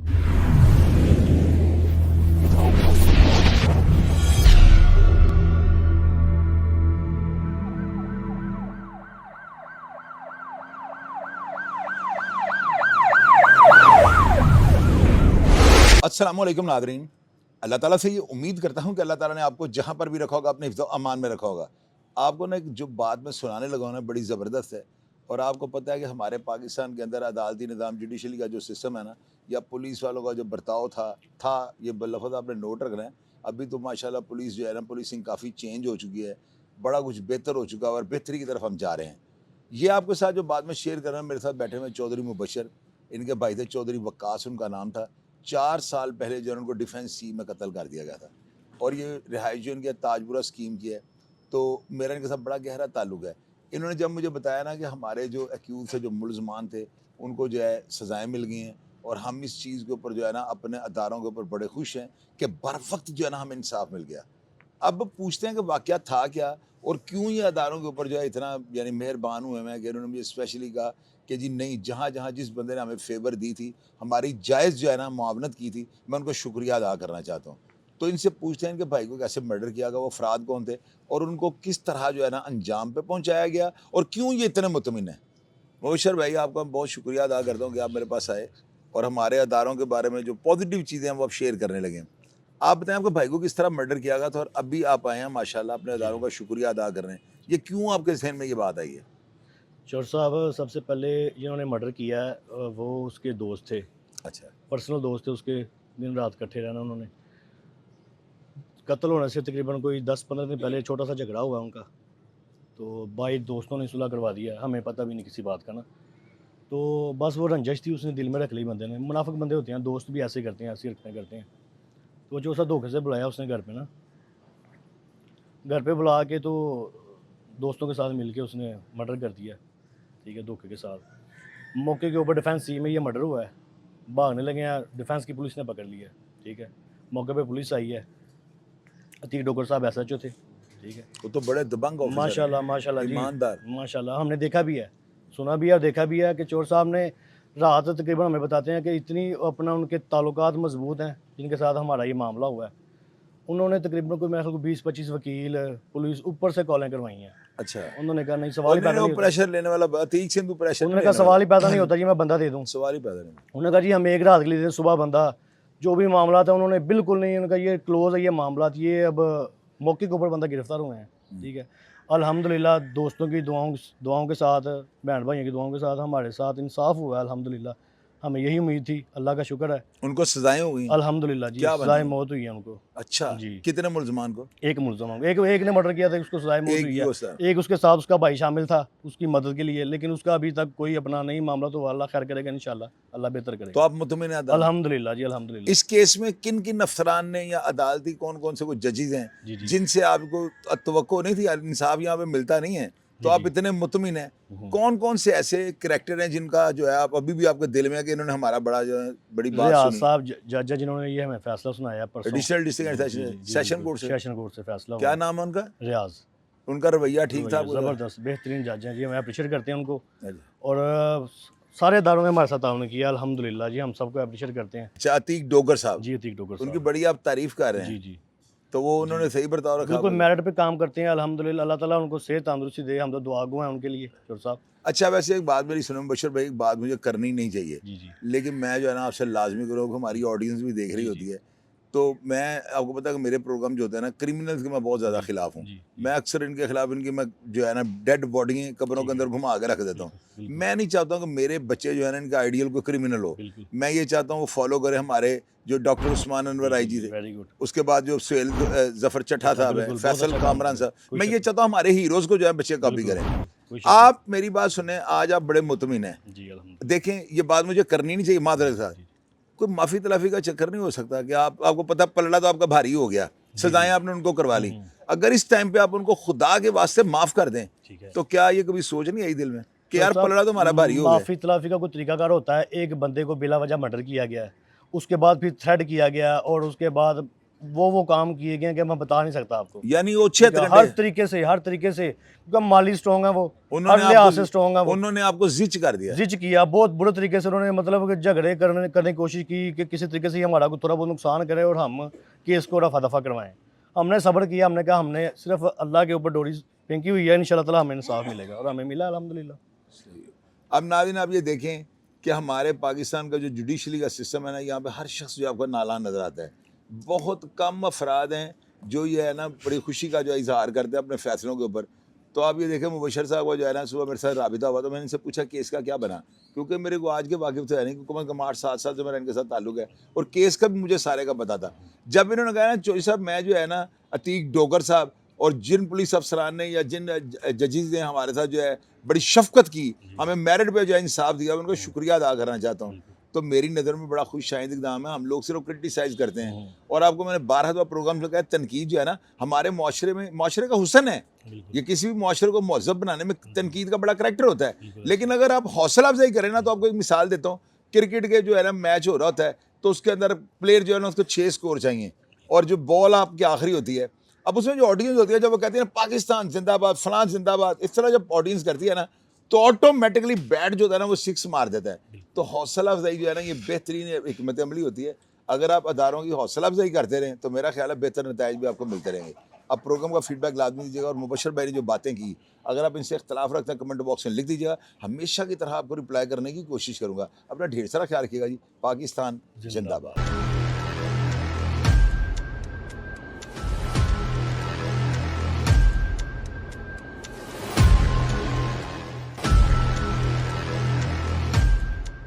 अस्सलाम वालेकुम नादरीन। अल्लाह ताला से ये उम्मीद करता हूँ कि अल्लाह ताला ने आपको जहाँ पर भी रखा होगा अपने हिफ्ज़ अमान में रखा होगा। आपको ना एक जो बात मैं सुनाने लगा हूँ ना बड़ी ज़बरदस्त है। और आपको पता है कि हमारे पाकिस्तान के अंदर अदालती निज़ाम जुडिशली का जो सिस्टम है ना, या पुलिस वालों का जो बर्ताव था ये लफ़्ज़ आपने नोट रखना है। अभी तो माशाल्लाह पुलिस जो है ना, पुलिसिंग काफ़ी चेंज हो चुकी है, बड़ा कुछ बेहतर हो चुका है और बेहतरी की तरफ हम जा रहे हैं। ये आपके साथ जो बात मैं शेयर कर रहा हूँ, मेरे साथ बैठे हुए चौधरी मुबशर, इनके भाई थे चौधरी वक्कास उनका नाम था। 4 साल पहले जो है उनको डिफेंस सी में कत्ल कर दिया गया था और ये रिहाइश जो इनकी ताजपुरा स्कीम की है। तो मेरा इनके साथ बड़ा गहरा ताल्लुक है। इन्होंने जब मुझे बताया ना कि हमारे जो एक्यूज से जो मुलजमान थे उनको जो है सज़ाएँ मिल गई हैं और हम इस चीज़ के ऊपर जो है ना अपने अदारों के ऊपर बड़े खुश हैं कि बर वक्त जो है ना हमें इंसाफ मिल गया। अब पूछते हैं कि वाक़या था क्या और क्यों ये अदारों के ऊपर जो है इतना यानी मेहरबान हुए हैं कि उन्होंने मुझे स्पेशली कहा कि जी नहीं, जहाँ-जहाँ जिस बंदे ने हमें फ़ेवर दी थी, हमारी जायज़ जो है ना मुआवनत की थी, मैं उनको शुक्रिया अदा करना चाहता हूँ। तो इनसे पूछते हैं इनके भाई को कैसे मर्डर किया गया, वो अफ़राद कौन थे और उनको किस तरह जो है ना अंजाम पे पहुँचाया गया और क्यों ये इतने मुतमिन हैं। मुबशर भाई, आपका बहुत शुक्रिया अदा करता हूँ कि आप मेरे पास आए और हमारे अदारों के बारे में जो पॉज़िटिव चीज़ें हैं वो आप शेयर करने लगे हैं। आप बताएँ आपके भाई को किस तरह मर्डर किया गया था और अभी आप आए हैं माशाल्लाह अपने जी, अदारों का शुक्रिया अदा कर रहे हैं। ये क्यों आपके ज़हन में ये बात आई है? चौर साहब सबसे पहले जिन्होंने मर्डर किया है वो उसके दोस्त थे, अच्छा, पर्सनल दोस्त थे उसके, दिन रात इकट्ठे रहना उन्होंने। कत्ल होने से तकरीबन कोई 10-15 दिन पहले छोटा-सा झगड़ा हुआ उनका, तो भाई दोस्तों ने सुलह करवा दिया, हमें पता भी नहीं किसी बात का ना। तो बस वो रंजिश थी उसने दिल में रख ली बंदे ने, मुनाफ़िक बंदे होते हैं, दोस्त भी ऐसे करते हैं, ऐसी हरकतें करते हैं। तो जो सा धोखे से बुलाया उसने घर पे ना, घर पे बुला के तो दोस्तों के साथ मिल के उसने मर्डर कर दिया, ठीक है, धोखे के साथ। मौके के ऊपर डिफेंस सी में ये मर्डर हुआ है। भागने लगे हैं, डिफेंस की पुलिस ने पकड़ लिया, ठीक है। मौके पे पुलिस आई है, अतीक डोगर साहब एसएचओ थे, ठीक है। वो तो बड़े दबंग ऑफ़िसर हैं, माशाल्लाह, माशाल्लाह जी, ईमानदार। माशाल्लाह हमने देखा भी है, सुना भी है और देखा भी है कि चोर साहब ने रात तकरीबन हमें बताते हैं कि इतनी अपना उनके ताल्लुकात मज़बूत हैं, जिनके साथ हमारा ये मामला हुआ है। उन्होंने तकरीबन कोई मेरे ख्याल को 20-25 वकील, पुलिस ऊपर से कॉलें करवाई हैं। अच्छा, उन्होंने कहा नहीं सवाल और ही नहीं, पैदा वो नहीं होता। प्रेशर लेने वाला अतीक सिंधु प्रेशर नहीं उन्होंने कहा लेने सवाल ही पैदा नहीं वाला। होता जी मैं बंदा दे दूँ। सवाल ही पैदा नहीं। उन्होंने कहा जी हम एक रात के लिए दें, सुबह बंदा, जो भी मामला था उन्होंने बिल्कुल नहीं, उन्होंने कहा ये क्लोज़ है ये मामला, ये अब मौके के ऊपर बंदा गिरफ्तार हुए हैं, ठीक है। अल्हम्दुलिल्लाह दोस्तों की दुआओं के साथ, बहन भाइयों की दुआओं के साथ हमारे साथ इंसाफ हुआ है अल्हम्दुलिल्लाह। हमें यही उम्मीद थी, अल्लाह का शुक्र है। उनको सज़ाएँ हुई? अल्हम्दुलिल्लाह जी, क्या सज़ाए बनी? मौत हुई है उनको। अच्छा, जी, कितने मुल्ज़मान को? एक मुलज़म हो गया, एक ने मर्डर किया था उसको सज़ाए मौत एक हुई ही है। को सर। एक उसके साथ उसका भाई शामिल था, उसकी मदद के लिए, लेकिन उसका अभी तक कोई अपना नहीं मामला, तो अल्लाह खैर करेगा इंशाल्लाह, अल्लाह बेहतर तो करेगा। आप मुतमिन हैं अदालत? अल्हम्दुलिल्लाह जी, अल्हम्दुलिल्लाह। इस केस में किन-किन अफ़सरान ने या अदालती कौन-कौन से वो जजेज़ हैं, जी, जी। जिनसे आपको तवक्को नहीं थी, इंसाफ यहाँ पे मिलता नहीं है, तो जी, आप जी। इतने मुतमिन हैं। हुँ। कौन-कौन से ऐसे करैक्टर हैं जिनका जो है आप अभी भी आपके दिल में है कि इन्होंने हमारा बड़ा जो है बड़ी बात रियाज़ सुनी? साहब जज है जिन्होंने ये हमें फ़ैसला सुनाया परसों। एडिशनल डिस्ट्रिक्ट जी, जी, एंड जी, सेशन बिल्कुल, कोर्ट से? सेशन कोर्ट से फ़ैसला क्या हुआ। नाम है उनका? रियाज़, उनका रवैया ठीक था रवैया आपको? ज़बरदस्त, बेहतरीन जज हैं जी, हमें एप्रिशिएट करते हैं उनको। अच्छा, और सारे अदारों ने हमारे साथ ताउन किया अल्हम्दुलिल्लाह जी, हम सबको एप्रिशिएट करते हैं। अच्छा, अतीक डोगर साहब, जी, अतीक डोगर उनकी साहब। बड़ी आप तारीफ़ कर रहे जी, हैं, जी, तो वो जी। उन्होंने सही बर्ताव रखा बिल्कुल आपके साथ? मेरिट पे काम करते हैं अल्हम्दुलिल्लाह, अल्लाह ताला उनको सेहत तंदुरुस्ती दे, हम तो दुआगो हैं उनके लिए चोर साहब। अच्छा, वैसे एक बात मेरी सुनो मुबशर भाई, एक बात मुझे करनी नहीं चाहिए, जी, जी। लेकिन मैं जो है ना आपसे लाज़मी करूँगा, हमारी ऑडियंस भी देख रही जी, होती जी। है। तो मैं आपको पता है कि मेरे प्रोग्राम जो होते हैं ना, क्रिमिनल्स के मैं बहुत ज़्यादा जी, खिलाफ हूँ। जी, मैं जी। अक्सर इनके खिलाफ इनकी मैं जो है ना डेड बॉडी कब्रों के ठीक अंदर है। घुमा के रख देता हूँ। बिल्कुल, बिल्कुल, मैं नहीं चाहता हूँ कि मेरे बच्चे जो है ना इनका आइडियल कोई क्रिमिनल हो। बिल्कुल, मैं ये चाहता हूँ वो फॉलो करे हमारे जो डॉक्टर उस्मान अनवर बिल्कुल, आईजी थे। Very good. उसके बाद जो सुहेल ज़फ़र चट्टा अच्छा, साहब है, बिल्कुल, बहुत फैसल अच्छा काम कामरान किया, साहब, कोई मैं शक ये नहीं। चाहता हूँ हमारे हीरोज़ को जो है बच्चे कॉपी बिल्कुल, करें। बिल्कुल, कोई शक नहीं। आप मेरी बात सुनें, आज आप बड़े मुतमिन हैं। जी, अल्हम्दुलिल्लाह। देखें, ये बात मुझे करनी नहीं चाहिए जी, मादरत के जी, साथ। जी। कोई माफ़ी-तलाफ़ी का चक्कर नहीं हो सकता कि आपको पता पलड़ा तो आपका भारी हो गया, जी, सज़ाएँ जी। आपने उनको करवा हुँ, ली। हुँ। अगर इस टाइम पे आप उनको खुदा के वास्ते माफ़ कर दें, ठीक है। तो क्या ये कभी सोच नहीं आई दिल में कि चोर यार साहब पलड़ा तो हमारा भारी हो गया? माफ़ी-तलाफ़ी का कोई तरीकाकार होता है, एक बंदे को बिला वजह मर्डर किया गया है, उसके बाद फिर थ्रेट किया गया और उसके बाद वो काम किए गए हैं कि मैं बता नहीं सकता आपको। यानी वो 6 हर घंटे तरीके से क्योंकि माली स्ट्रॉन्ग है वो, हर उन्होंने लिहाज से स्ट्रॉन्ग है वो। उन्होंने आपको जिच कर दिया। जिच किया बहुत बुरे तरीके से उन्होंने, मतलब कि झगड़े करने की कोशिश की कि किसी तरीके से ये हमारा को थोड़ा बहुत नुकसान करे और हम केस को रफा दफा करवाएं। हमने सब्र किया, हमने कहा हमने सिर्फ अल्लाह के ऊपर डोरी फेंकी हुई है, इंशाल्लाह ताला हमें इंसाफ मिलेगा और हमें मिला अल्हम्दुलिल्लाह। अब नाज़रीन आप ये देखें कि हमारे पाकिस्तान का जो जुडिशरी का सिस्टम है ना, यहाँ पे हर शख्स जो आपको नालान नज़र आता है। बहुत कम अफराद हैं जो ये है ना बड़ी खुशी का जो इजहार करते हैं अपने फैसलों के ऊपर। तो आप ये देखें मुबशर साहब का जो है ना सुबह मेरे साथ राबिता हुआ तो मैंने इनसे पूछा केस का क्या बना, क्योंकि मेरे को आज के वाकिफ तो है नहीं, क्योंकि कम 8-7 साल से मेरा इनके साथ ताल्लुक है और केस का भी मुझे सारे का पता था। जब इन्होंने कहा ना चौधरी साहब मैं जो है ना अतीक डोगर साहब और जिन पुलिस अफसरान ने या जिन जजेस ने हमारे साथ जो है बड़ी शफकत की, हमें मेरिट पे जो है इंसाफ दिया, उनका शुक्रिया अदा करना चाहता हूँ। तो मेरी नज़र में बड़ा खुश शाहिद इक़दाम है। हम लोग सिर्फ क्रिटिसाइज़ करते हैं और आपको मैंने 12 दफ़ा प्रोग्राम में कहा तनकीद जो है ना हमारे माशरे का हुस्न है। ये किसी भी माशरे को महज़ब बनाने में तनकीद का बड़ा करैक्टर होता है। लेकिन अगर आप हौसला अफजाई करें ना, तो आपको एक मिसाल देता हूँ, क्रिकेट के जो है ना मैच हो रहा होता है तो उसके अंदर प्लेयर जो है ना उसको 6 स्कोर चाहिए और जो बॉल आपकी आखिरी होती है, अब उसमें जो ऑडियंस होती है जब वो कहती है ना पाकिस्तान जिंदाबाद फलां जिंदाबाद, इस तरह जब ऑडियंस करती है ना तो ऑटोमेटिकली बैट जो है ना वो 6 मार देता है। तो हौसला अफजाई जो है ना ये बेहतरीन हिकमत अमली होती है। अगर आप अदारों की हौसला अफजाई करते रहें तो मेरा ख्याल है बेहतर नताइज भी आपको मिलते रहेंगे। अब प्रोग्राम का फीडबैक लाजमी दीजिएगा और मुबशर भाई ने जो बातें की अगर आप इनसे इख्तलाफ रखते हैं कमेंट बॉक्स में लिख दीजिएगा, हमेशा की तरह आपको रिप्लाई करने की कोशिश करूँगा। अपना ढेर सारा ख्याल रखिएगा जी। पाकिस्तान जिंदाबाद।